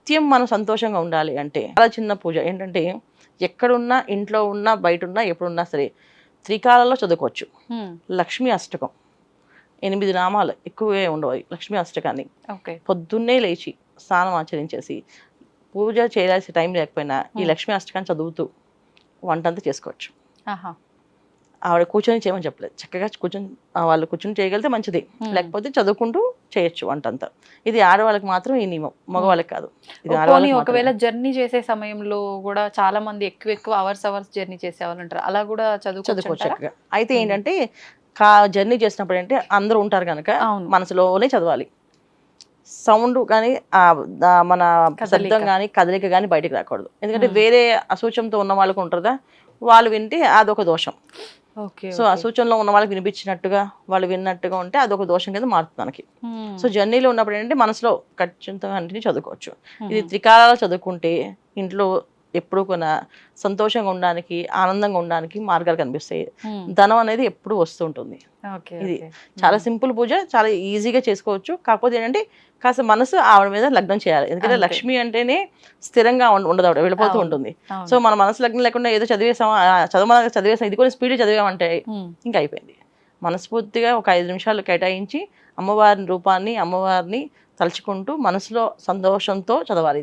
నిత్యం మనం సంతోషంగా ఉండాలి అంటే చాలా చిన్న పూజ ఏంటంటే, ఎక్కడున్నా, ఇంట్లో ఉన్నా, బయట ఉన్నా, ఎప్పుడున్నా సరే త్రికాలలో చదువుకోవచ్చు. లక్ష్మీ అష్టకం 8 నామాలు, ఎక్కువే ఉండవు లక్ష్మీ అష్టకాన్ని. ఓకే. పొద్దున్నే లేచి స్నానం ఆచరించేసి పూజ చేయాల్సిన టైం లేకపోయినా ఈ లక్ష్మీ అష్టకాన్ని చదువుతూ వంటంతా చేసుకోవచ్చు. ఆవిడ కూర్చొని చేయమని చెప్పలేదు, చక్కగా కూర్చొని వాళ్ళు కూర్చొని చేయగలిగితే మంచిది, లేకపోతే చదువుకుంటూ చేయొచ్చు వంటంతా. ఇది ఆడవాళ్ళకి మాత్రం ఈ నియమం, మగవాళ్ళకి కాదు. ఇది ఆడవాళ్ళకి ఒకవేళ జర్నీ చేసే సమయంలో కూడా చాలా మంది ఎక్కువ అవర్స్ జర్నీ చేసే వాళ్ళు ఉంటారు, అలా కూడా చదువుకోవచ్చు చక్కగా. అయితే ఏంటంటే జర్నీ చేసినప్పుడు అంటే అందరూ ఉంటారు కనుక మనసులోనే చదవాలి. సౌండ్ కానీ మన శబ్దం కానీ కదలిక కానీ బయటకు రాకూడదు. ఎందుకంటే వేరే అసూచంతో ఉన్న వాళ్ళకు ఉంటుందా, వాళ్ళు వింటే అదొక దోషం. సో అసూచనలో ఉన్న వాళ్ళకి వినిపించినట్టుగా వాళ్ళు విన్నట్టుగా ఉంటే అదొక దోషం కింద మారుతుంది మనకి. సో జర్నీలో ఉన్నప్పుడు ఏంటంటే మనసులో ఖచ్చితంగా అన్నిటిని చదువుకోవచ్చు. ఇది త్రికాలాలు చదువుకుంటే ఇంట్లో ఎప్పుడు కూడా సంతోషంగా ఉండడానికి, ఆనందంగా ఉండడానికి మార్గాలు కనిపిస్తాయి. ధనం అనేది ఎప్పుడు వస్తూ ఉంటుంది. ఇది చాలా సింపుల్ పూజ, చాలా ఈజీగా చేసుకోవచ్చు. కాకపోతే ఏంటంటే కాస్త మనసు ఆవిడ మీద లగ్నం చేయాలి. ఎందుకంటే లక్ష్మి అంటేనే స్థిరంగా ఉండదు, ఆవిడ వెళ్ళిపోతూ ఉంటుంది. సో మన మనసు లగ్నం లేకుండా ఏదో చదివేసాం ఇది కూడా స్పీడ్ చదివామంటే ఇంకా అయిపోయింది. మనస్ఫూర్తిగా ఒక 5 నిమిషాలు కేటాయించి అమ్మవారి రూపాన్ని, అమ్మవారిని తలుచుకుంటూ మనసులో సంతోషంతో చదవాలి.